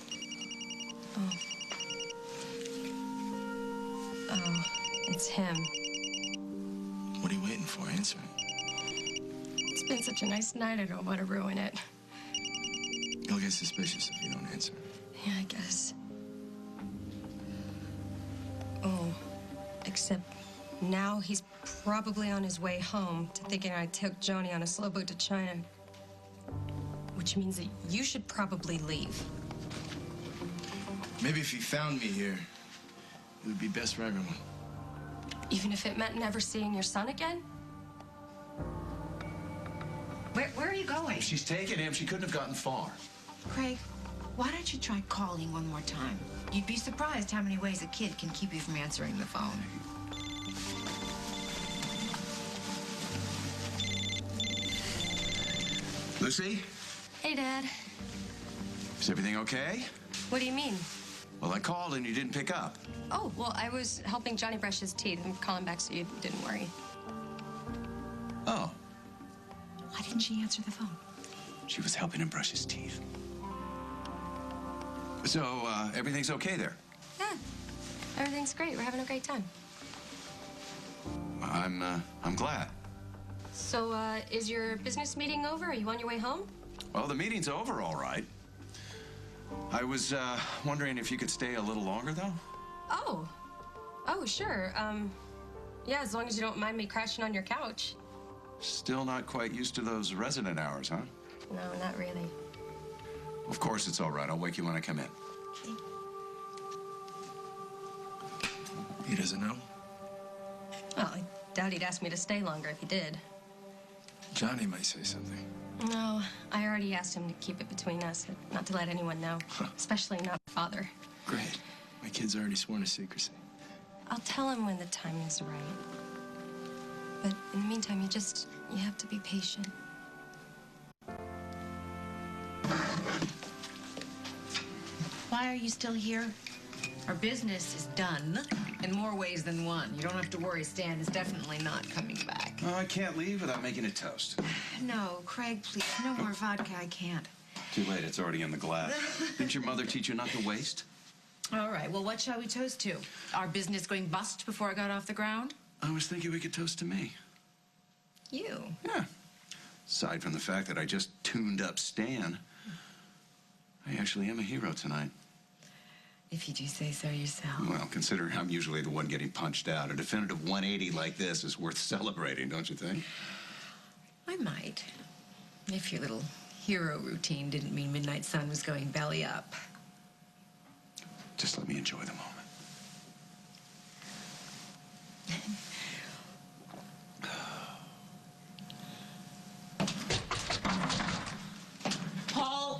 Oh, it's him. What are you waiting for? Answer it. It's been such a nice night, I don't want to ruin it. He'll get suspicious if you don't answer. Yeah, I guess. Oh, except now he's probably on his way home to thinking I took Joni on a slow boat to China. Which means that you should probably leave. Maybe if he found me here, it would be best for everyone. Even if it meant never seeing your son again? Where are you going? If she's taken him, she couldn't have gotten far. Craig, why don't you try calling one more time? You'd be surprised how many ways a kid can keep you from answering the phone. Lucy? Hey, Dad. Is everything okay? What do you mean? Well, I called and you didn't pick up. Oh, well, I was helping Johnny brush his teeth. I'm calling back so you didn't worry. Oh. Why didn't she answer the phone? She was helping him brush his teeth. So, everything's okay there? Yeah, everything's great. We're having a great time. I'm glad. So, is your business meeting over? Are you on your way home? Well, the meeting's over, all right. I was, wondering if you could stay a little longer, though? Oh, sure. Yeah, as long as you don't mind me crashing on your couch. Still not quite used to those resident hours, huh? No, not really. Of course it's all right. I'll wake you when I come in. Okay. He doesn't know? Well, I doubt he'd ask me to stay longer if he did. Johnny might say something. No, I already asked him to keep it between us, not to let anyone know, especially not Father. Great. My kid's already sworn to secrecy. I'll tell him when the time is right. But in the meantime, you have to be patient. Why are you still here? Our business is done in more ways than one. You don't have to worry. Stan is definitely not coming back. Oh, I can't leave without making a toast. No, Craig, please. No more vodka. I can't. Too late. It's already in the glass. Didn't your mother teach you not to waste? All right. Well, what shall we toast to? Our business going bust before it got off the ground? I was thinking we could toast to me. You? Yeah. Aside from the fact that I just tuned up Stan, I actually am a hero tonight. If you do say so yourself. Well, considering I'm usually the one getting punched out, a definitive 180 like this is worth celebrating, don't you think? I might. If your little hero routine didn't mean Midnight Sun was going belly up. Just let me enjoy the moment.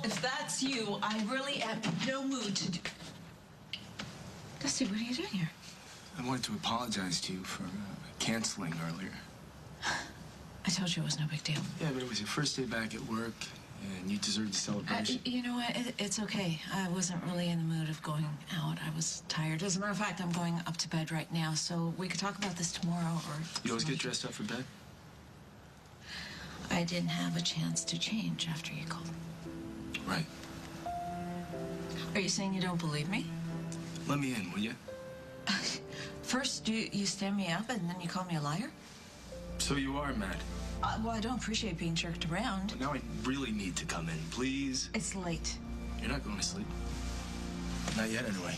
If that's you, I really am in no mood to do... Dusty, what are you doing here? I wanted to apologize to you for canceling earlier. I told you it was no big deal. Yeah, but it was your first day back at work, and you deserved the celebration. You know what? It's okay. I wasn't really in the mood of going out. I was tired. As a matter of fact, I'm going up to bed right now, so we could talk about this tomorrow or... You always get dressed up for bed? I didn't have a chance to change after you called. Right. Are you saying you don't believe me? Let me in, will you? First, you stand me up, and then you call me a liar? So you are mad? Well, I don't appreciate being jerked around. Well, now I really need to come in, please. It's late. You're not going to sleep. Not yet, anyway.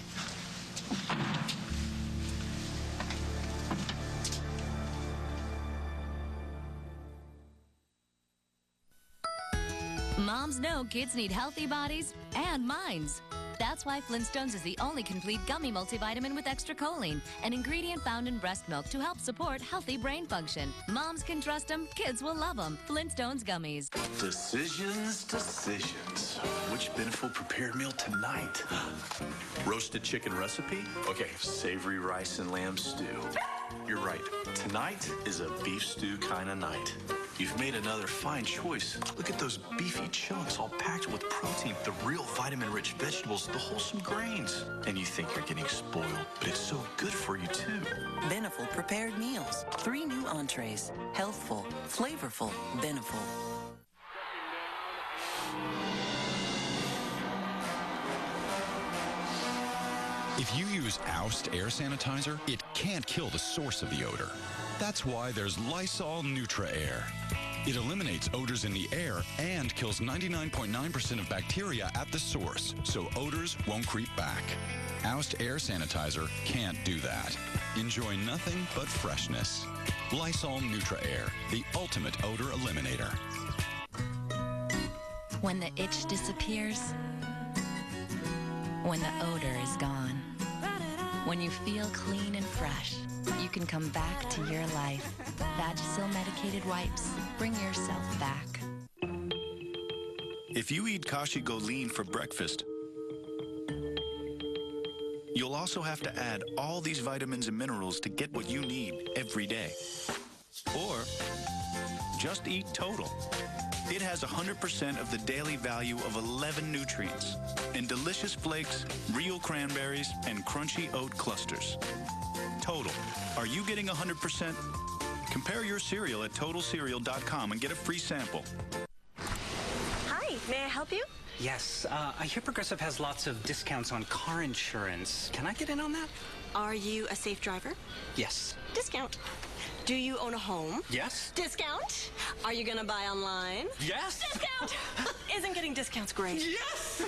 Moms know kids need healthy bodies and minds. That's why Flintstones is the only complete gummy multivitamin with extra choline, an ingredient found in breast milk to help support healthy brain function. Moms can trust them, kids will love them. Flintstones gummies. Decisions. Which Beneful prepared meal tonight? Roasted chicken recipe? Okay, savory rice and lamb stew. You're right. Tonight is a beef stew kind of night. You've made another fine choice. Look at those beefy chunks all packed with protein, the real vitamin-rich vegetables, the wholesome grains. And you think you're getting spoiled, but it's so good for you, too. Beneful prepared meals. 3 new entrees. Healthful, flavorful, Beneful. If you use AsTheWorld air sanitizer, it can't kill the source of the odor. That's why there's Lysol Neutra Air. It eliminates odors in the air and kills 99.9% of bacteria at the source, so odors won't creep back. AsTheWorld air sanitizer can't do that. Enjoy nothing but freshness. Lysol Neutra Air, the ultimate odor eliminator. When the itch disappears, when the odor is gone, when you feel clean and fresh, you can come back to your life. Vagisil medicated wipes. Bring yourself back. If you eat Kashi Go Lean for breakfast, you'll also have to add all these vitamins and minerals to get what you need every day. Or just eat Total. It has 100% of the daily value of 11 nutrients and delicious flakes, real cranberries, and crunchy oat clusters. Total. Are you getting 100%? Compare your cereal at TotalCereal.com and get a free sample. Hi, may I help you? Yes, I hear Progressive has lots of discounts on car insurance. Can I get in on that? Are you a safe driver? Yes. Discount. Do you own a home? Yes. Discount. Are you gonna buy online? Yes. Discount. Isn't getting discounts great? Yes.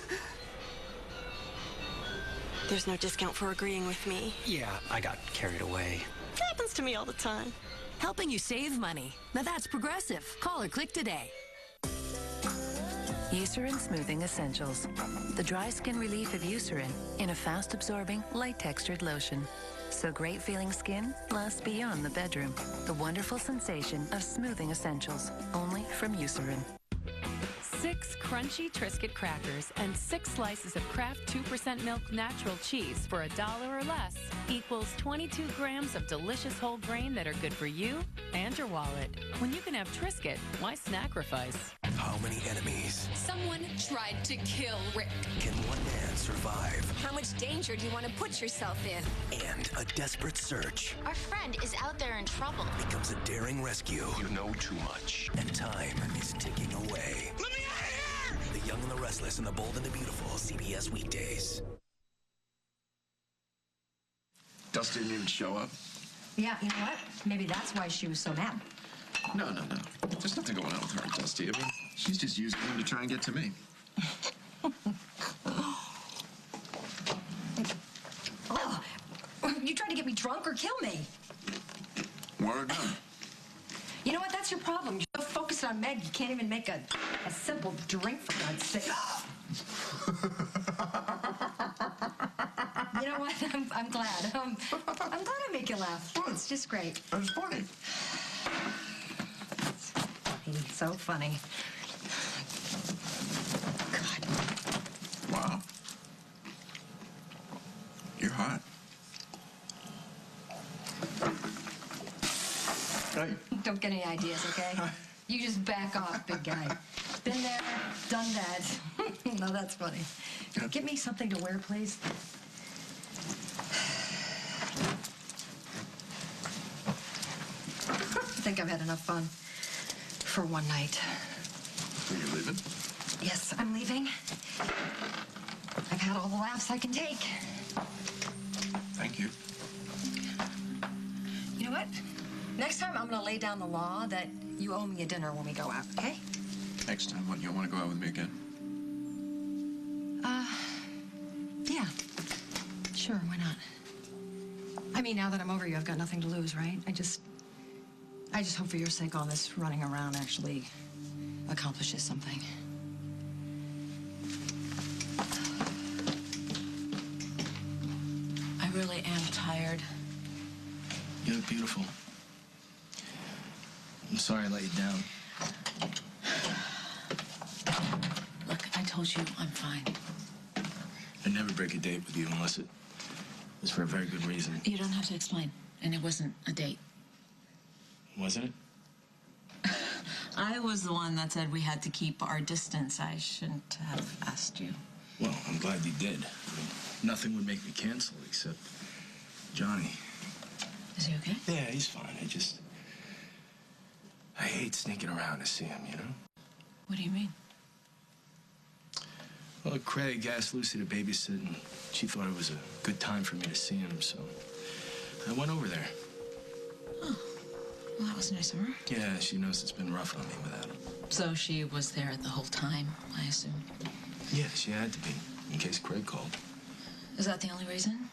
There's no discount for agreeing with me. Yeah, I got carried away. It happens to me all the time. Helping you save money. Now that's Progressive. Call or click today. Eucerin Smoothing Essentials. The dry skin relief of Eucerin in a fast-absorbing, light-textured lotion. So great-feeling skin lasts beyond the bedroom. The wonderful sensation of smoothing essentials, only from Eucerin. 6 crunchy Triscuit crackers and 6 slices of Kraft 2% milk natural cheese for $1 or less equals 22 grams of delicious whole grain that are good for you and your wallet. When you can have Triscuit, why sacrifice? How many enemies Someone tried to kill Rick. can one man survive? How much danger do you want to put yourself in? And a desperate search Our friend is out there in trouble. becomes a daring rescue. You know too much. And time is ticking away. Let me out of here! The Young and the Restless and the Bold and the Beautiful, CBS weekdays. Dusty didn't even show up. Yeah, you know what? Maybe that's why she was so mad. No. There's nothing going on with her and Dusty. I mean, she's just using him to try and get to me. Oh, you tried to get me drunk or kill me. Word up. You know what? That's your problem. You're so focused on Meg, you can't even make a simple drink for God's sake. You know what? I'm glad. I'm glad I make you laugh. It's just great. It's funny. So funny. God. don't get any ideas, okay? You just back off, big guy. Been there, done that. No, that's funny. Get me something to wear, please. I think I've had enough fun for one night. Are you leaving? Yes, I'm leaving. I've had all the laughs I can take. Thank you. You know what? Next time I'm going to lay down the law that you owe me a dinner when we go out, okay? Next time, what, you want to go out with me again? Yeah. Sure, why not? I mean, now that I'm over you, I've got nothing to lose, right? I just hope for your sake all this running around actually accomplishes something. I really am tired. You look beautiful. I'm sorry I let you down. Look, I told you I'm fine. I'd never break a date with you unless it was for a very good reason. You don't have to explain. And it wasn't a date. Wasn't it? I was the one that said we had to keep our distance. I shouldn't have asked you. Well, I'm glad you did. I mean, nothing would make me cancel except Johnny. Is he okay? Yeah, he's fine. I hate sneaking around to see him, you know? What do you mean? Well, Craig asked Lucy to babysit, and she thought it was a good time for me to see him, so I went over there. Oh, well, that was nice of her. Yeah, she knows it's been rough on me without him. So she was there the whole time, I assume? Yeah, she had to be, in case Craig called. Is that the only reason?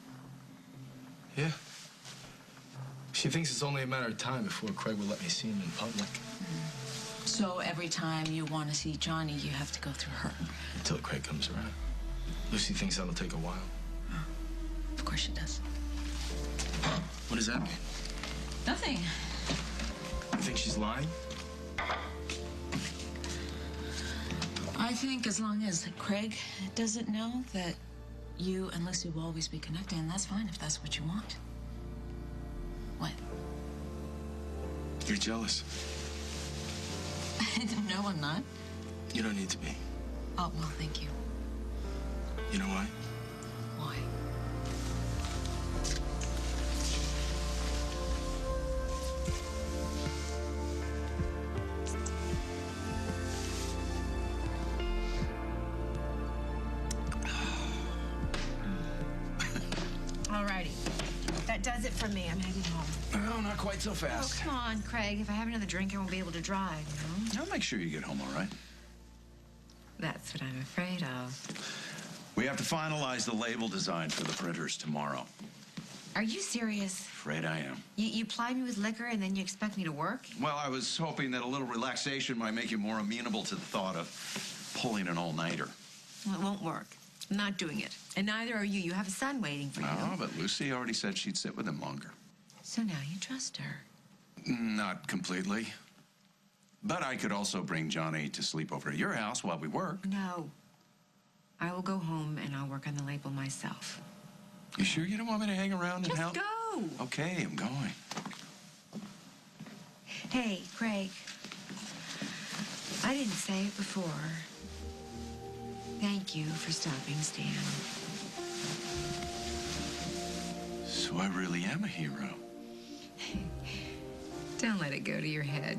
Yeah. She thinks it's only a matter of time before Craig will let me see him in public. So every time you want to see Johnny, you have to go through her? Until Craig comes around. Lucy thinks that'll take a while. Oh, of course she does. What does that mean? Nothing. You think she's lying? I think as long as Craig doesn't know that you and Lucy will always be connected, and that's fine if that's what you want. What? You're jealous. No, I'm not. You don't need to be. Oh, well, thank you. You know why? Why? Alrighty. That does it for me. I'm heading home. No, not quite so Oh, fast. come on, Craig. If I have another drink, I won't be able to drive, you know? I'll make sure you get home all right. That's what I'm afraid of. We have to finalize the label design for the printers tomorrow. Are you serious? Afraid I am. You ply me with liquor and then you expect me to work? Well, I was hoping that a little relaxation might make you more amenable to the thought of pulling an all-nighter. Well, it won't work. I'm not doing it. And neither are you. You have a son waiting for you. Oh, but Lucy already said she'd sit with him longer. So now you trust her. Not completely. But I could also bring Johnny to sleep over at your house while we work. No. I will go home and I'll work on the label myself. You sure you don't want me to hang around and help? Just go! Okay, I'm going. Hey, Craig. I didn't say it before. Thank you for stopping Stan. So I really am a hero. Don't let it go to your head.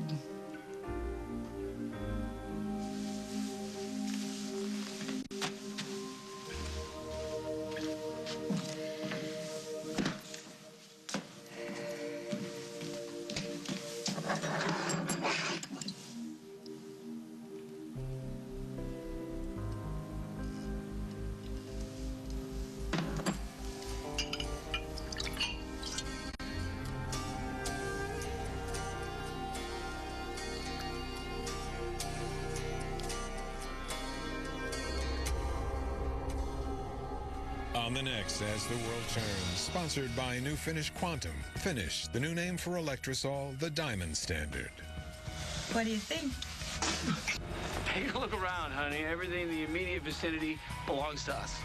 On the next As the World Turns, sponsored by New Finish Quantum. Finish, the new name for Electrosol, the Diamond Standard. What do you think? Take a look around, honey. Everything in the immediate vicinity belongs to us.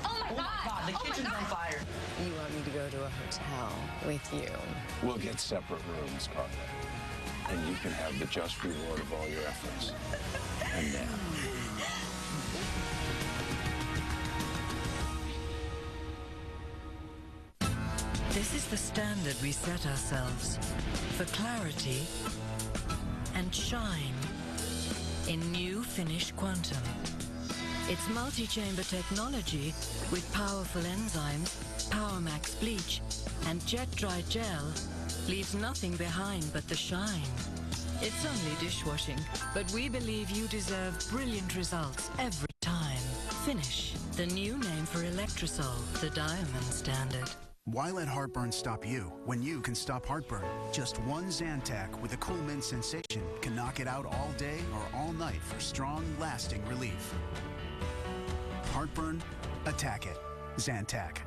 Oh my God, the kitchen's on fire. You want me to go to a hotel with you? We'll get separate rooms, Carla. and you can have the just reward of all your efforts. And then... This is the standard we set ourselves for clarity and shine in new Finish Quantum. Its multi-chamber technology with powerful enzymes, PowerMax bleach, and jet-dry gel leaves nothing behind but the shine. It's only dishwashing, but we believe you deserve brilliant results every time. Finish, the new name for Electrosol, the diamond standard. Why let heartburn stop you when you can stop heartburn? Just one Zantac with a cool mint sensation can knock it out all day or all night for strong, lasting relief. Heartburn, attack it. Zantac.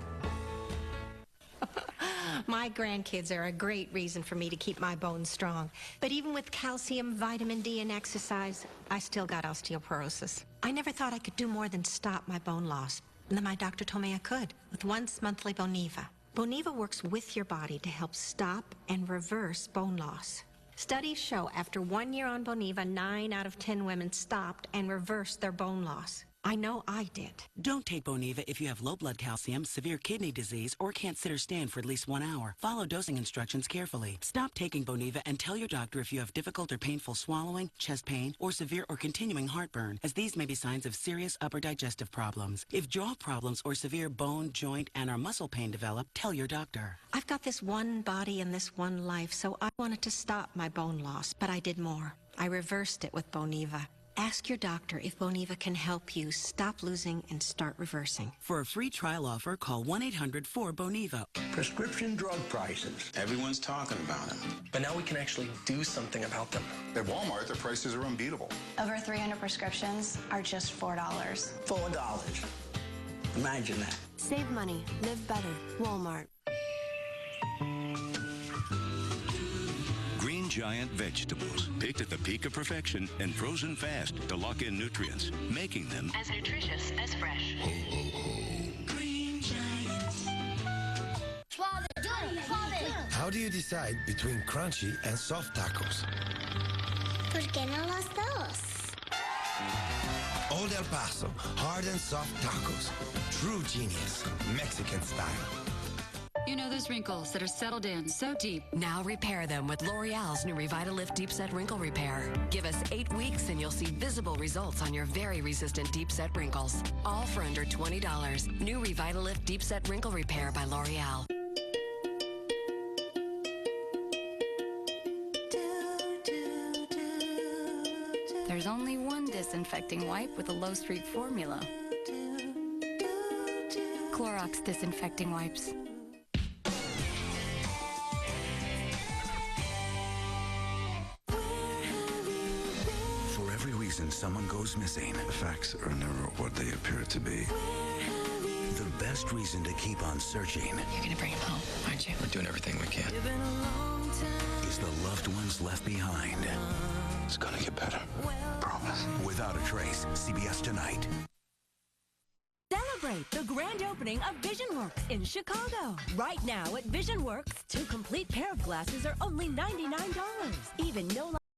My grandkids are a great reason for me to keep my bones strong. But even with calcium, vitamin D, and exercise, I still got osteoporosis. I never thought I could do more than stop my bone loss. And then my doctor told me I could with once monthly Boniva. Boniva works with your body to help stop and reverse bone loss. Studies show after 1 year on Boniva, 9 out of 10 women stopped and reversed their bone loss. I know I did. Don't take Boniva if you have low blood calcium, severe kidney disease, or can't sit or stand for at least 1 hour. Follow dosing instructions carefully. Stop taking Boniva and tell your doctor if you have difficult or painful swallowing, chest pain, or severe or continuing heartburn, as these may be signs of serious upper digestive problems. If jaw problems or severe bone, joint, and/or muscle pain develop, tell your doctor. I've got this one body and this one life, so I wanted to stop my bone loss, but I did more. I reversed it with Boniva. Ask your doctor if Boniva can help you stop losing and start reversing. For a free trial offer, call 1-800-4-BONIVA. Prescription drug prices. Everyone's talking about them. But now we can actually do something about them. At Walmart, their prices are unbeatable. Over 300 prescriptions are just $4. $4. Imagine that. Save money. Live better. Walmart. Green Giant vegetables, picked at the peak of perfection and frozen fast to lock in nutrients, making them as nutritious as fresh. Ho, ho, ho. Green Giant. How do you decide between crunchy and soft tacos? ¿Por qué no los dos? Old El Paso, hard and soft tacos. True genius, Mexican style. You know those wrinkles that are settled in so deep. Now repair them with L'Oreal's new Revitalift Deep Set Wrinkle Repair. Give us 8 weeks and you'll see visible results on your very resistant deep set wrinkles. All for under $20. New Revitalift Deep Set Wrinkle Repair by L'Oreal. There's only one disinfecting wipe with a low streak formula. Clorox Disinfecting Wipes. Someone goes missing. The facts are never what they appear to be. The best reason to keep on searching. You're gonna bring him home, aren't you? We're doing everything we can. Is the loved ones left behind. It's gonna get better. Promise. Without a Trace, CBS Tonight. Celebrate the grand opening of VisionWorks in Chicago. Right now at VisionWorks, 2 complete pair of glasses are only $99. Even no